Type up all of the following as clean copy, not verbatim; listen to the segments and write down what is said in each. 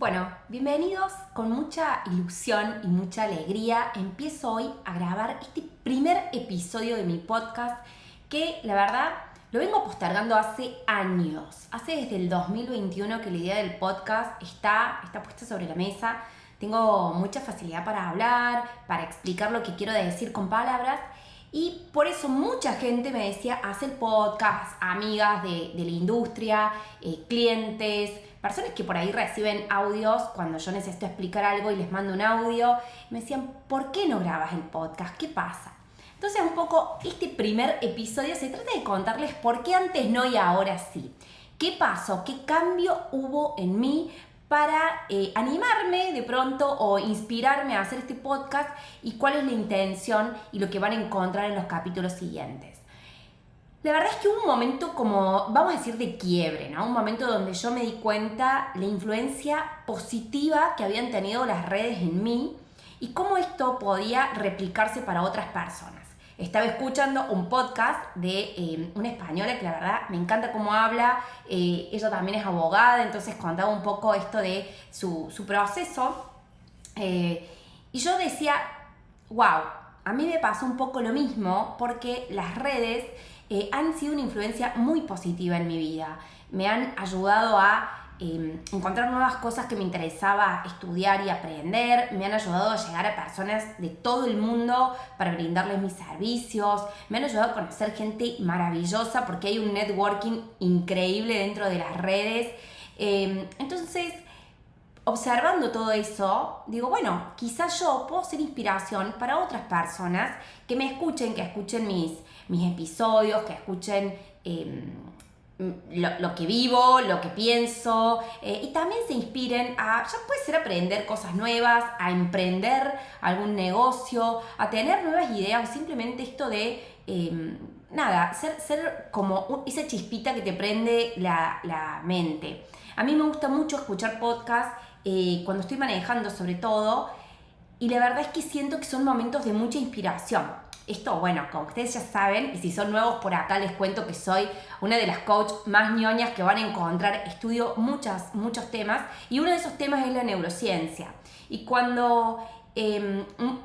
Bueno, bienvenidos con mucha ilusión y mucha alegría. Empiezo hoy a grabar este primer episodio de mi podcast que la verdad lo vengo postergando hace años. Hace desde el 2021 que la idea del podcast está puesta sobre la mesa. Tengo mucha facilidad para hablar, para explicar lo que quiero decir con palabras. Y por eso mucha gente me decía, haz el podcast, amigas de la industria, clientes, personas que por ahí reciben audios cuando yo necesito explicar algo y les mando un audio. Me decían, ¿por qué no grabas el podcast? ¿Qué pasa? Entonces un poco este primer episodio se trata de contarles por qué antes no y ahora sí. ¿Qué pasó? ¿Qué cambio hubo en mí para animarme de pronto o inspirarme a hacer este podcast y cuál es la intención y lo que van a encontrar en los capítulos siguientes? La verdad es que hubo un momento como, vamos a decir, de quiebre, ¿no? Un momento donde yo me di cuenta la influencia positiva que habían tenido las redes en mí y cómo esto podía replicarse para otras personas. Estaba escuchando un podcast de una española que la verdad me encanta cómo habla. Ella también es abogada, entonces contaba un poco esto de su proceso. Y yo decía, wow, a mí me pasó un poco lo mismo porque las redes han sido una influencia muy positiva en mi vida. Me han ayudado a encontrar nuevas cosas que me interesaba estudiar y aprender. Me han ayudado a llegar a personas de todo el mundo para brindarles mis servicios. Me han ayudado a conocer gente maravillosa porque hay un networking increíble dentro de las redes. Entonces, observando todo eso, digo, bueno, quizás yo puedo ser inspiración para otras personas que me escuchen, que escuchen mis episodios, que escuchen lo que vivo, lo que pienso, y también se inspiren a, ya puede ser aprender cosas nuevas, a emprender algún negocio, a tener nuevas ideas, o simplemente esto de, ser como esa chispita que te prende la mente. A mí me gusta mucho escuchar podcasts cuando estoy manejando sobre todo, y la verdad es que siento que son momentos de mucha inspiración. Esto, bueno, como ustedes ya saben, y si son nuevos por acá les cuento que soy una de las coaches más ñoñas que van a encontrar. Estudio muchos temas y uno de esos temas es la neurociencia. Y cuando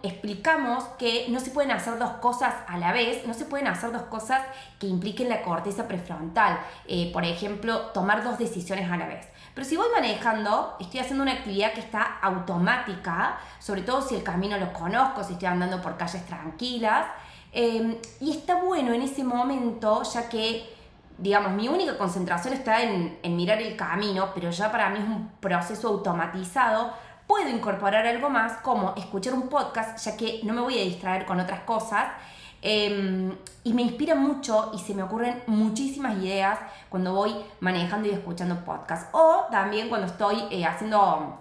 explicamos que no se pueden hacer dos cosas a la vez, no se pueden hacer dos cosas que impliquen la corteza prefrontal. Por ejemplo, tomar dos decisiones a la vez. Pero si voy manejando, estoy haciendo una actividad que está automática, sobre todo si el camino lo conozco, si estoy andando por calles tranquilas, y está bueno en ese momento, ya que, digamos, mi única concentración está en mirar el camino, pero ya para mí es un proceso automatizado. Puedo incorporar algo más como escuchar un podcast, ya que no me voy a distraer con otras cosas. Y me inspira mucho y se me ocurren muchísimas ideas cuando voy manejando y escuchando podcasts, o también cuando estoy haciendo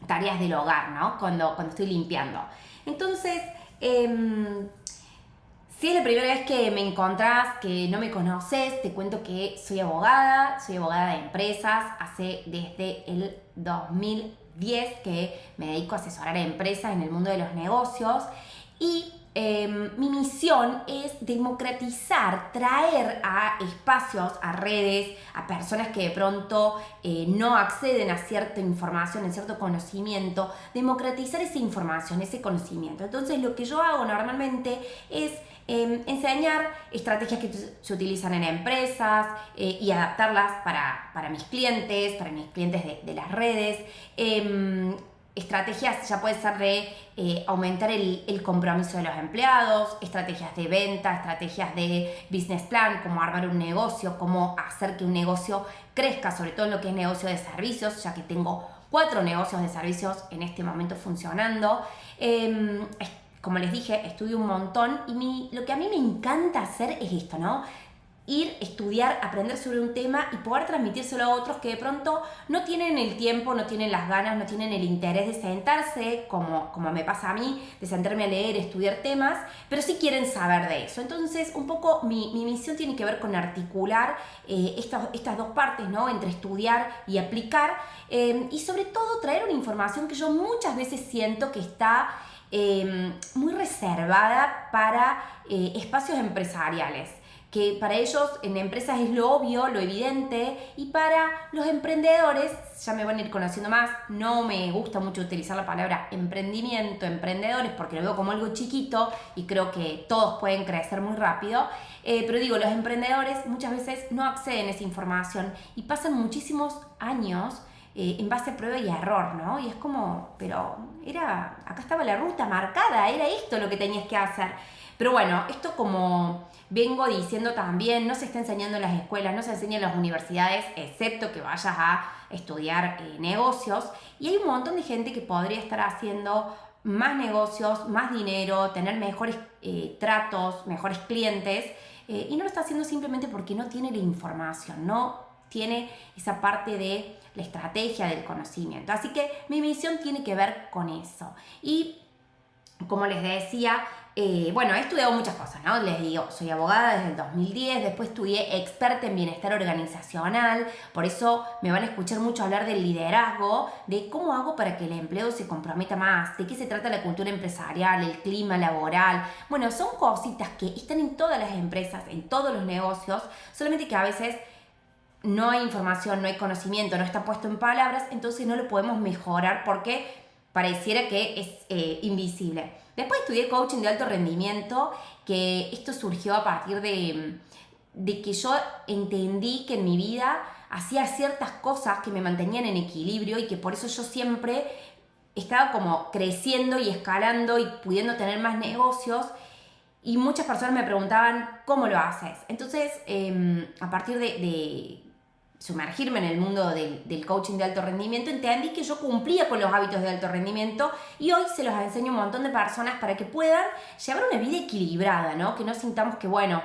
tareas del hogar, ¿no? Cuando estoy limpiando. Entonces, si es la primera vez que me encontrás, que no me conoces, te cuento que soy abogada de empresas, desde el 2010 que me dedico a asesorar a empresas en el mundo de los negocios, y mi misión es democratizar, traer a espacios, a redes, a personas que de pronto no acceden a cierta información, a cierto conocimiento, democratizar esa información, ese conocimiento. Entonces lo que yo hago normalmente es enseñar estrategias que se utilizan en empresas y adaptarlas para mis clientes de las redes. Estrategias ya puede ser de aumentar el compromiso de los empleados, estrategias de venta, estrategias de business plan, cómo armar un negocio, cómo hacer que un negocio crezca, sobre todo en lo que es negocio de servicios, ya que tengo 4 negocios de servicios en este momento funcionando. Como les dije, estudio un montón y lo que a mí me encanta hacer es esto, ¿no? Ir, estudiar, aprender sobre un tema y poder transmitírselo a otros que de pronto no tienen el tiempo, no tienen las ganas, no tienen el interés de sentarse, como me pasa a mí, de sentarme a leer, estudiar temas, pero sí quieren saber de eso. Entonces, un poco mi misión tiene que ver con articular estas dos partes, ¿no? Entre estudiar y aplicar, y sobre todo traer una información que yo muchas veces siento que está muy reservada para espacios empresariales, que para ellos en empresas es lo obvio, lo evidente, y para los emprendedores, ya me van a ir conociendo más, no me gusta mucho utilizar la palabra emprendimiento, emprendedores, porque lo veo como algo chiquito y creo que todos pueden crecer muy rápido, pero digo, los emprendedores muchas veces no acceden a esa información y pasan muchísimos años en base a prueba y error, ¿no? Y es como, pero acá estaba la ruta marcada, era esto lo que tenías que hacer. Pero bueno, esto como vengo diciendo también, no se está enseñando en las escuelas, no se enseña en las universidades, excepto que vayas a estudiar negocios. Y hay un montón de gente que podría estar haciendo más negocios, más dinero, tener mejores tratos, mejores clientes, y no lo está haciendo simplemente porque no tiene la información, no tiene esa parte de la estrategia del conocimiento. Así que mi misión tiene que ver con eso. Y como les decía, bueno, he estudiado muchas cosas, ¿no? Les digo, soy abogada desde el 2010, después estudié experta en bienestar organizacional, por eso me van a escuchar mucho hablar del liderazgo, de cómo hago para que el empleo se comprometa más, de qué se trata la cultura empresarial, el clima laboral. Bueno, son cositas que están en todas las empresas, en todos los negocios, solamente que a veces no hay información, no hay conocimiento, no está puesto en palabras, entonces no lo podemos mejorar porque pareciera que es invisible. Después estudié coaching de alto rendimiento, que esto surgió a partir de que yo entendí que en mi vida hacía ciertas cosas que me mantenían en equilibrio y que por eso yo siempre estaba como creciendo y escalando y pudiendo tener más negocios. Y muchas personas me preguntaban, ¿cómo lo haces? Entonces, a partir de sumergirme en el mundo del coaching de alto rendimiento, entendí que yo cumplía con los hábitos de alto rendimiento y hoy se los enseño a un montón de personas para que puedan llevar una vida equilibrada, ¿no? Que no sintamos que, bueno,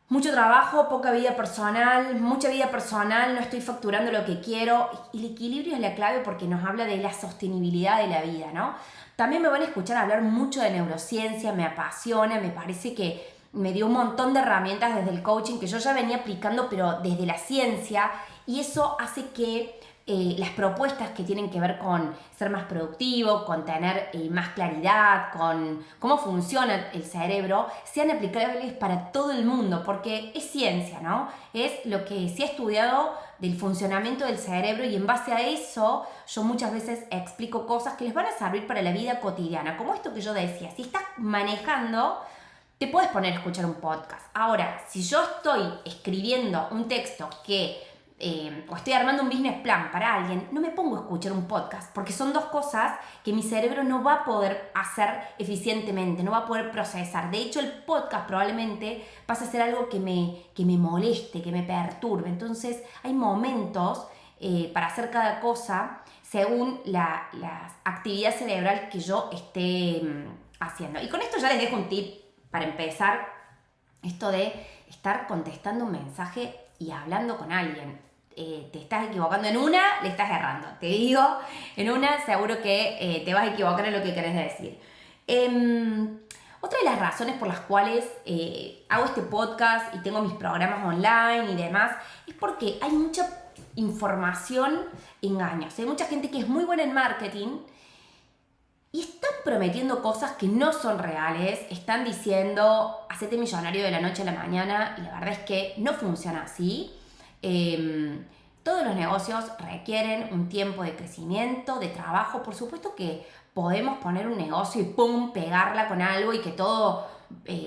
mucho trabajo, poca vida personal, mucha vida personal, no estoy facturando lo que quiero. Y el equilibrio es la clave porque nos habla de la sostenibilidad de la vida, ¿no? También me van a escuchar hablar mucho de neurociencia, me apasiona, me parece que me dio un montón de herramientas desde el coaching que yo ya venía aplicando, pero desde la ciencia, y eso hace que las propuestas que tienen que ver con ser más productivo, con tener más claridad, con cómo funciona el cerebro, sean aplicables para todo el mundo, porque es ciencia, ¿no? Es lo que se ha estudiado del funcionamiento del cerebro y en base a eso yo muchas veces explico cosas que les van a servir para la vida cotidiana, como esto que yo decía, si estás manejando, te puedes poner a escuchar un podcast. Ahora, si yo estoy escribiendo un texto o estoy armando un business plan para alguien, no me pongo a escuchar un podcast, porque son dos cosas que mi cerebro no va a poder hacer eficientemente, no va a poder procesar. De hecho, el podcast probablemente pasa a ser algo que me moleste, que me perturbe. Entonces, hay momentos para hacer cada cosa según la actividad cerebral que yo esté haciendo. Y con esto ya les dejo un tip para empezar, esto de estar contestando un mensaje y hablando con alguien. Te estás equivocando en una, le estás errando. Te digo, en una seguro que te vas a equivocar en lo que querés decir. Otra de las razones por las cuales hago este podcast y tengo mis programas online y demás, es porque hay mucha información engañosa. Hay mucha gente que es muy buena en marketing y están prometiendo cosas que no son reales, están diciendo, hacete millonario de la noche a la mañana, y la verdad es que no funciona así. Todos los negocios requieren un tiempo de crecimiento, de trabajo. Por supuesto que podemos poner un negocio y ¡pum!, pegarla con algo y que todo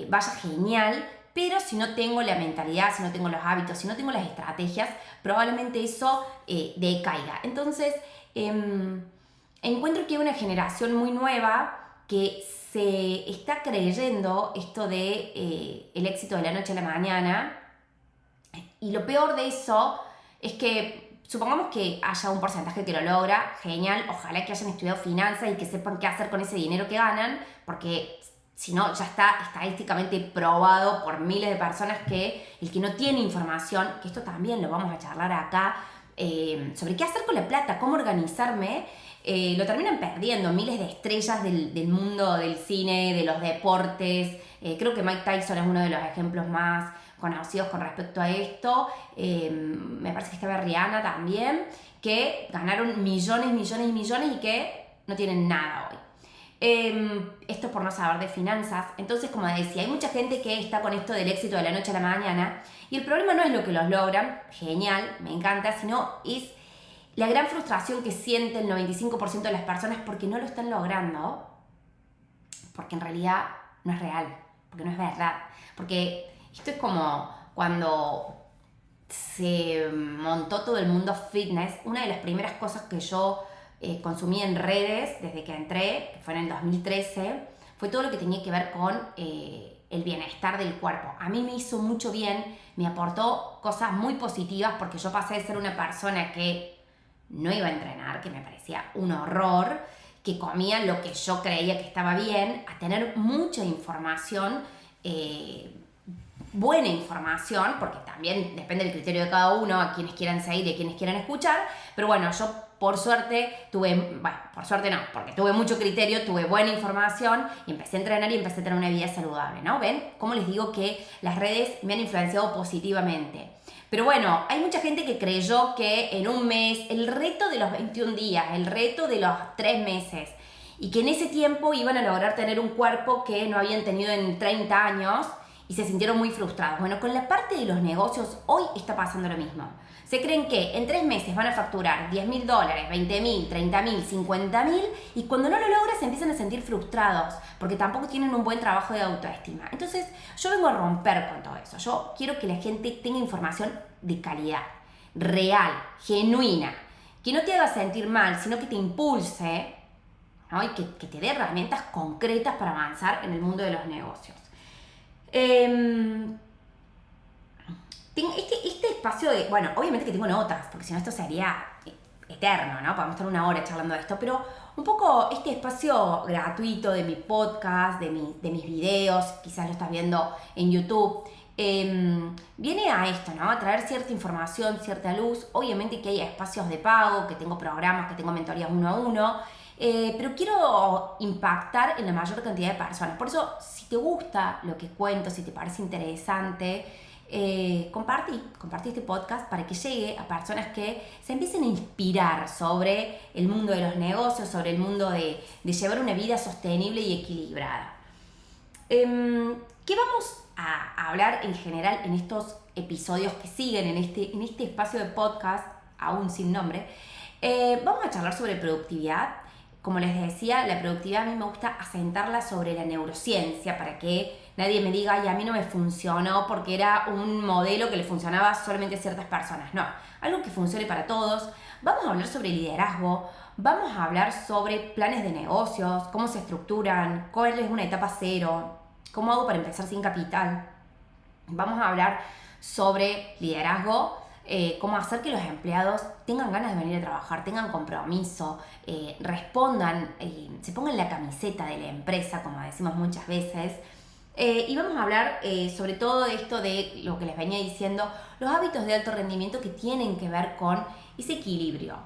vaya genial, pero si no tengo la mentalidad, si no tengo los hábitos, si no tengo las estrategias, probablemente eso decaiga. Entonces, encuentro que hay una generación muy nueva que se está creyendo esto de el éxito de la noche a la mañana, y lo peor de eso es que supongamos que haya un porcentaje que lo logra, genial, ojalá que hayan estudiado finanzas y que sepan qué hacer con ese dinero que ganan, porque si no ya está estadísticamente probado por miles de personas que el que no tiene información, que esto también lo vamos a charlar acá, sobre qué hacer con la plata, cómo organizarme, lo terminan perdiendo. Miles de estrellas del mundo del cine, de los deportes, creo que Mike Tyson es uno de los ejemplos más conocidos con respecto a esto, me parece que estaba Rihanna también, que ganaron millones y que no tienen nada hoy. Esto es por no saber de finanzas. Entonces, como decía, hay mucha gente que está con esto del éxito de la noche a la mañana y el problema no es lo que los logran, genial, me encanta, sino es la gran frustración que siente el 95% de las personas porque no lo están logrando, porque en realidad no es real, porque no es verdad. Porque esto es como cuando se montó todo el mundo fitness. Una de las primeras cosas que yo consumí en redes desde que entré, que fue en el 2013, fue todo lo que tenía que ver con el bienestar del cuerpo. A mí me hizo mucho bien, me aportó cosas muy positivas porque yo pasé de ser una persona que no iba a entrenar, que me parecía un horror, que comía lo que yo creía que estaba bien, a tener mucha información, buena información, porque también depende del criterio de cada uno, a quienes quieran seguir y a quienes quieran escuchar, pero bueno, yo por suerte por suerte no, porque tuve mucho criterio, tuve buena información y empecé a entrenar y empecé a tener una vida saludable, ¿no? ¿Ven? Cómo les digo que las redes me han influenciado positivamente. Pero bueno, hay mucha gente que creyó que en un mes, el reto de los 21 días, el reto de los 3 meses, y que en ese tiempo iban a lograr tener un cuerpo que no habían tenido en 30 años y se sintieron muy frustrados. Bueno, con la parte de los negocios hoy está pasando lo mismo. Se creen que en 3 meses van a facturar $10.000, $20.000, $30.000, $50.000 y cuando no lo logran se empiezan a sentir frustrados porque tampoco tienen un buen trabajo de autoestima. Entonces yo vengo a romper con todo eso. Yo quiero que la gente tenga información de calidad, real, genuina, que no te haga sentir mal, sino que te impulse, ¿no? Y que te dé herramientas concretas para avanzar en el mundo de los negocios. Este espacio de... Bueno, obviamente que tengo notas, porque si no esto sería eterno, ¿no? Podemos estar 1 hora charlando de esto, pero un poco este espacio gratuito de mi podcast, de mis videos, quizás lo estás viendo en YouTube, viene a esto, ¿no? A traer cierta información, cierta luz. Obviamente que hay espacios de pago, que tengo programas, que tengo mentorías 1 a 1, pero quiero impactar en la mayor cantidad de personas. Por eso, si te gusta lo que cuento, si te parece interesante, compartí este podcast para que llegue a personas que se empiecen a inspirar sobre el mundo de los negocios, sobre el mundo de llevar una vida sostenible y equilibrada. ¿Qué vamos a hablar en general en estos episodios que siguen en este espacio de podcast, aún sin nombre? Vamos a charlar sobre productividad. Como les decía, la productividad a mí me gusta asentarla sobre la neurociencia para que nadie me diga, ay, a mí no me funcionó porque era un modelo que le funcionaba solamente a ciertas personas. No, algo que funcione para todos. Vamos a hablar sobre liderazgo, vamos a hablar sobre planes de negocios, cómo se estructuran, cuál es una etapa cero, cómo hago para empezar sin capital. Vamos a hablar sobre liderazgo, cómo hacer que los empleados tengan ganas de venir a trabajar, tengan compromiso, respondan, se pongan la camiseta de la empresa, como decimos muchas veces. Y vamos a hablar sobre todo esto de lo que les venía diciendo, los hábitos de alto rendimiento que tienen que ver con ese equilibrio.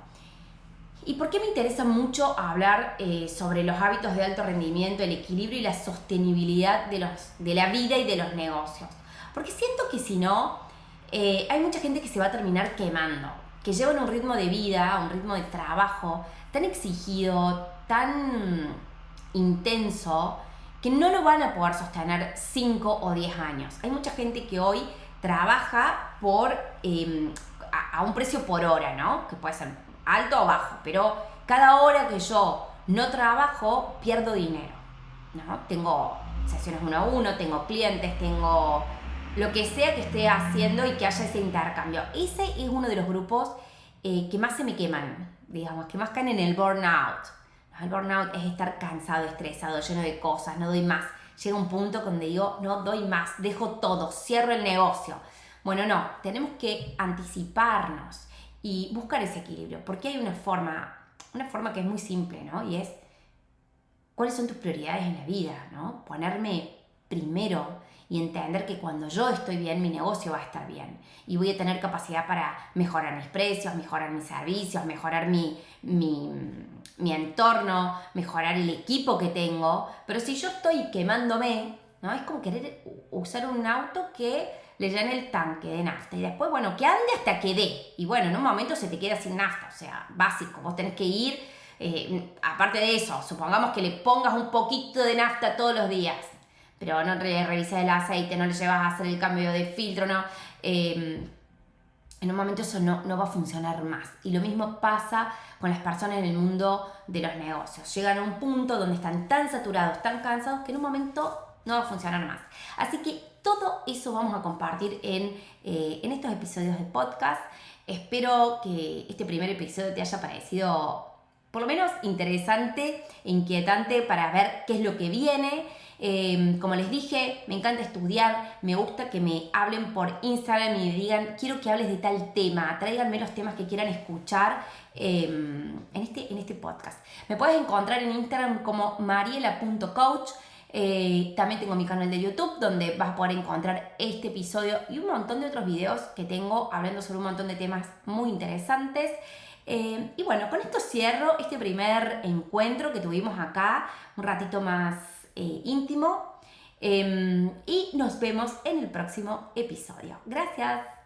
¿Y por qué me interesa mucho hablar sobre los hábitos de alto rendimiento, el equilibrio y la sostenibilidad de la vida y de los negocios? Porque siento que si no, hay mucha gente que se va a terminar quemando, que llevan un ritmo de vida, un ritmo de trabajo tan exigido, tan intenso, que no lo van a poder sostener 5 o 10 años. Hay mucha gente que hoy trabaja a un precio por hora, ¿no? Que puede ser alto o bajo, pero cada hora que yo no trabajo, pierdo dinero, ¿no? Tengo sesiones 1 a 1, tengo clientes, tengo lo que sea que esté haciendo y que haya ese intercambio. Ese es uno de los grupos que más se me queman, digamos, que más caen en el burnout. El burnout es estar cansado, estresado, lleno de cosas, no doy más. Llega un punto donde digo, no doy más, dejo todo, cierro el negocio. Bueno, no, tenemos que anticiparnos y buscar ese equilibrio, porque hay una forma que es muy simple, ¿no? Y es, ¿cuáles son tus prioridades en la vida, ¿no? Ponerme primero y entender que cuando yo estoy bien, mi negocio va a estar bien. Y voy a tener capacidad para mejorar mis precios, mejorar mis servicios, mejorar mi entorno, mejorar el equipo que tengo. Pero si yo estoy quemándome, ¿no? Es como querer usar un auto que le llene el tanque de nafta. Y después, bueno, que ande hasta que dé. Y bueno, en un momento se te queda sin nafta. O sea, básico. Vos tenés que ir aparte de eso, supongamos que le pongas un poquito de nafta todos los días, pero no le revisas el aceite, no le llevas a hacer el cambio de filtro, no. En un momento eso no va a funcionar más. Y lo mismo pasa con las personas en el mundo de los negocios. Llegan a un punto donde están tan saturados, tan cansados, que en un momento no va a funcionar más. Así que todo eso vamos a compartir en estos episodios de podcast. Espero que este primer episodio te haya parecido por lo menos interesante e inquietante para ver qué es lo que viene. Como les dije, me encanta estudiar, me gusta que me hablen por Instagram y me digan, quiero que hables de tal tema, tráiganme los temas que quieran escuchar en este podcast. Me puedes encontrar en Instagram como mariela.coach. También tengo mi canal de YouTube donde vas a poder encontrar este episodio y un montón de otros videos que tengo hablando sobre un montón de temas muy interesantes. Y bueno, con esto cierro este primer encuentro que tuvimos acá, un ratito más íntimo, y nos vemos en el próximo episodio. Gracias.